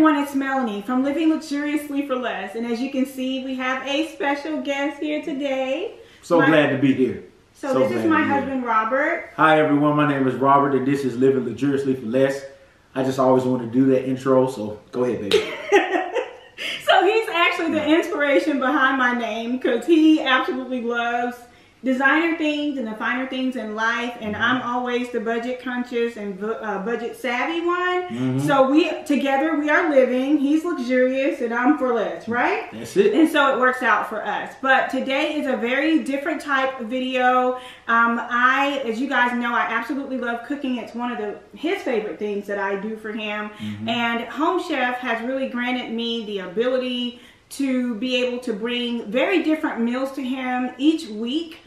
everyone, it's Melanie from Living Luxuriously for Less. And as you can see, we have a special guest here today. Glad to be here. So this is my husband, Robert. Hi everyone, my name is Robert and this is Living Luxuriously for Less. I just always want to do that intro, so go ahead, baby. So he's actually the inspiration behind my name because he absolutely loves designer things and the finer things in life, and I'm always the budget conscious and budget savvy one. So we are living. He's luxurious and I'm for less, right? That's it. And so it works out for us. But today is a very different type of video. As you guys know, I absolutely love cooking. It's one of his favorite things that I do for him. And Home Chef has really granted me the ability to be able to bring very different meals to him each week.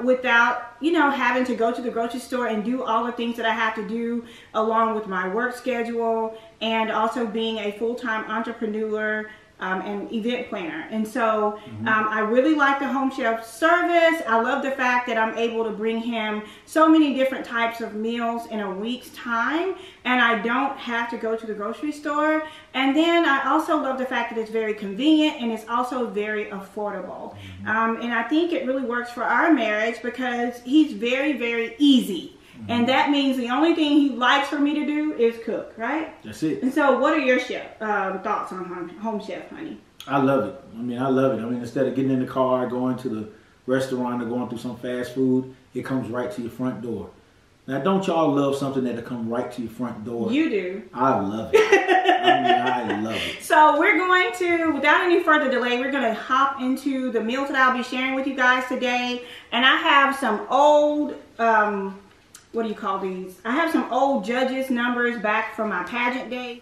Without, having to go to the grocery store and do all the things that I have to do along with my work schedule and also being a full-time entrepreneur and event planner. And so I really like the Home Chef service. I love the fact that I'm able to bring him so many different types of meals in a week's time, and I don't have to go to the grocery store. And then I also love the fact that it's very convenient and it's also very affordable. And I think it really works for our marriage because he's very, very easy. And that means the only thing he likes for me to do is cook, right? That's it. And so what are your thoughts on Home Chef, honey? I love it. I love it. Instead of getting in the car, going to the restaurant or going through some fast food, it comes right to your front door. Now, don't y'all love something that'll come right to your front door? You do. I love it. I love it. So we're going to, without any further delay, we're going to hop into the meals that I'll be sharing with you guys today. And I have some old, what do you call these? I have some old Judges numbers back from my pageant days.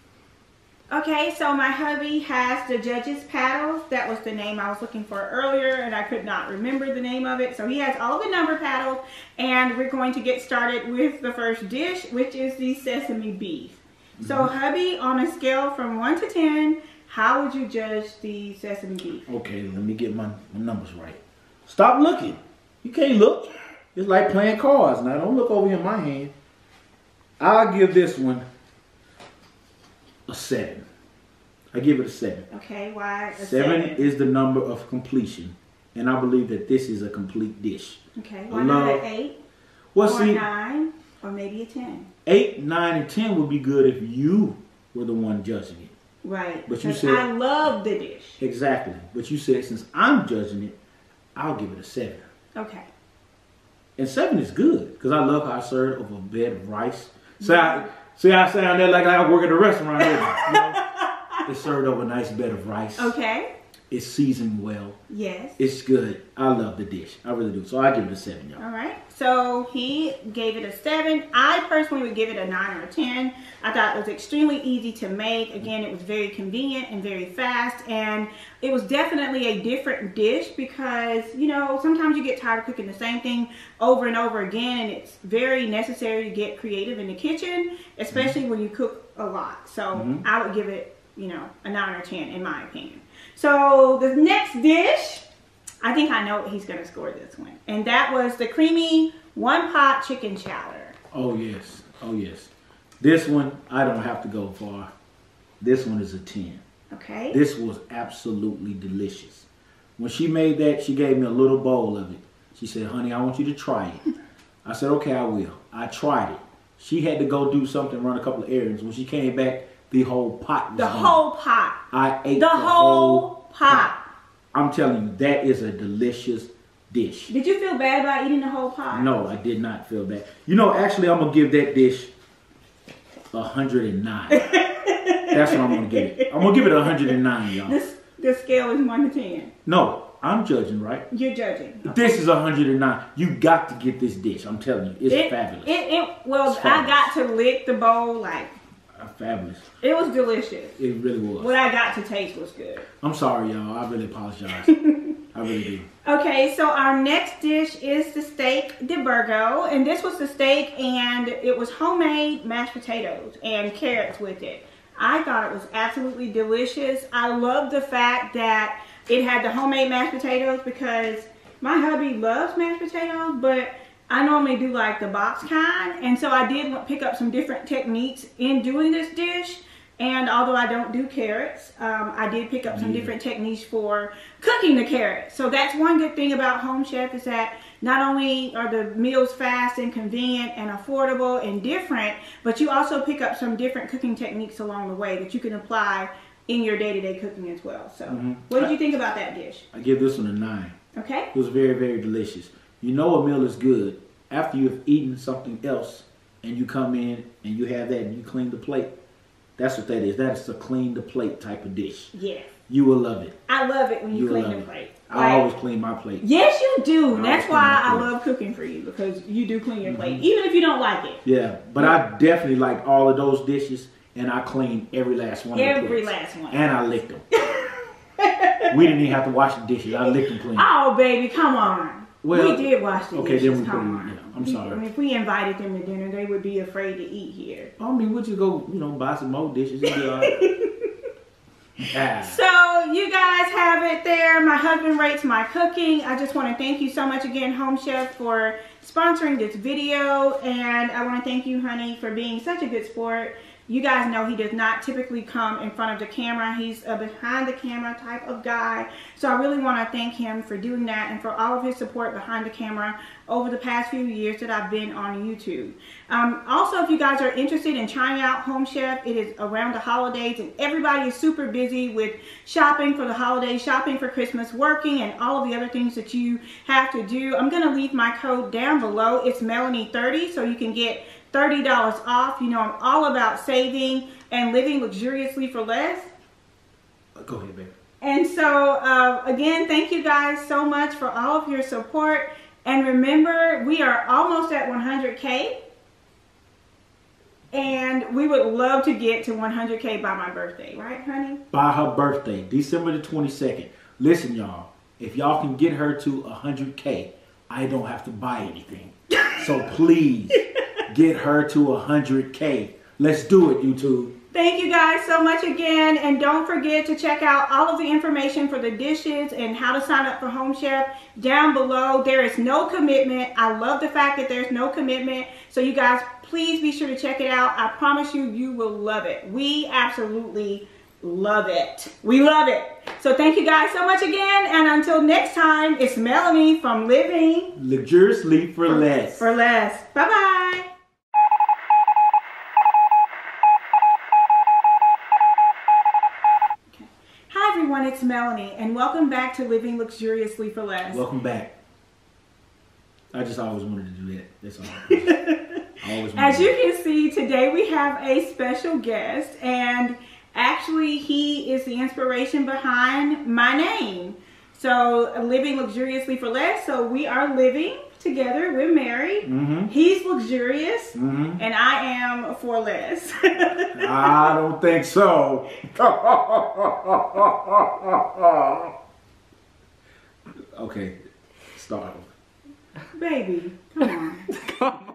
Okay, so my hubby has the Judges paddles. That was the name I was looking for earlier, and I could not remember the name of it. So he has all the number paddles, and we're going to get started with the first dish, which is the sesame beef. So hubby, on a scale from 1 to 10, how would you judge the sesame beef? Okay, let me get my numbers right. Stop looking. You can't look. It's like playing cards. Now, don't look over in my hand. I'll give this one a 7. I give it a 7. Okay, why a 7 is the number of completion. And I believe that this is a complete dish. Okay, why not an 8? Well, or a 9? Or maybe a 10? 8, 9, and 10 would be good if you were the one judging it. Right. But you said I love the dish. Exactly. But you said since I'm judging it, I'll give it a 7. Okay. And 7 is good because I love how I serve over a bed of rice. So I sound there like I work at a restaurant. It's served over a nice bed of rice. Okay. It's seasoned well. Yes. It's good. I love the dish. I really do. So I give it a 7, y'all. All right. So he gave it a 7. I personally would give it a 9 or a 10. I thought it was extremely easy to make. Again, it was very convenient and very fast. And it was definitely a different dish because, sometimes you get tired of cooking the same thing over and over again. And it's very necessary to get creative in the kitchen, especially when you cook a lot. So I would give it, a 9 or 10 in my opinion. So the next dish, I think I know what he's going to score this one. And that was the creamy one-pot chicken chowder. Oh, yes. Oh, yes. This one, I don't have to go far. This one is a 10. Okay. This was absolutely delicious. When she made that, she gave me a little bowl of it. She said, honey, I want you to try it. I said, okay, I will. I tried it. She had to go do something, run a couple of errands. When she came back, the whole pot was gone. Whole pot. I ate the whole pot. I'm telling you, that is a delicious dish. Did you feel bad about eating the whole pot? No, I did not feel bad. Actually, I'm going to give that dish 109. That's what I'm going to give it. I'm going to give it 109, y'all. The scale is 1 to 10. No, I'm judging, right? You're judging. Okay. This is 109. You got to get this dish. I'm telling you, it's fabulous. It's fabulous. I got to lick the bowl like... Fabulous. It was delicious. It really was. What I got to taste was good. I'm sorry, y'all. I really apologize. I really do. Okay, so our next dish is the steak de Burgo. And this was the steak, and it was homemade mashed potatoes and carrots with it. I thought it was absolutely delicious. I love the fact that it had the homemade mashed potatoes because my hubby loves mashed potatoes, but I normally do like the box kind, and so I did pick up some different techniques in doing this dish And although I don't do carrots, I did pick up some different techniques for cooking the carrots. So that's one good thing about Home Chef, is that not only are the meals fast and convenient and affordable and different, but you also pick up some different cooking techniques along the way that you can apply in your day-to-day cooking as well. So what did you think about that dish? I give this one a 9. Okay. It was very, very delicious. You know a meal is good after you've eaten something else and you come in and you have that and you clean the plate. That's what that is. That's a clean the plate type of dish. Yeah. You will love it. I love it when you clean the plate. I always clean my plate. Yes, you do. That's why I love cooking for you, because you do clean your plate, even if you don't like it. Yeah, but I definitely like all of those dishes, and I clean every last one of the plates. Every last one. And I licked them. We didn't even have to wash the dishes. I licked them clean. Oh, baby, come on. Well, we did wash the dishes. Okay, then we put come them, on. I'm sorry. I mean, if we invited them to dinner, they would be afraid to eat here. I mean, we'll just go, buy some more dishes. It'll be all right. Yeah. So you guys have it there. My husband rates my cooking. I just want to thank you so much again, Home Chef, for sponsoring this video. And I want to thank you, honey, for being such a good sport. You guys know he does not typically come in front of the camera. He's a behind the camera type of guy. So I really want to thank him for doing that and for all of his support behind the camera over the past few years that I've been on YouTube. Also, if you guys are interested in trying out Home Chef, it is around the holidays and everybody is super busy with shopping for the holidays, shopping for Christmas, working, and all of the other things that you have to do. I'm going to leave my code down below. It's Melanie30, so you can get $30 off. You know, I'm all about saving and living luxuriously for less. Go ahead, baby. And so, again, thank you guys so much for all of your support. And remember, we are almost at 100K. And we would love to get to 100K by my birthday. Right, honey? By her birthday, December the 22nd. Listen, y'all. If y'all can get her to 100K, I don't have to buy anything. So please, get her to 100K. Let's do it, YouTube. Thank you guys so much again. And don't forget to check out all of the information for the dishes and how to sign up for Home Chef down below. There is no commitment. I love the fact that there's no commitment. So you guys, please be sure to check it out. I promise you, you will love it. We absolutely love it. We love it. So thank you guys so much again. And until next time, it's Melanie from Living Luxuriously for Less. For less. Bye-bye. Hi everyone, it's Melanie, and welcome back to Living Luxuriously for Less. Welcome back. I just always wanted to do that. That's all. As you can see, today we have a special guest, and actually he is the inspiration behind my name. So, Living Luxuriously for Less. So we are living together. We're married. He's luxurious, and I am for less. I don't think so. Okay, start. Baby, come on.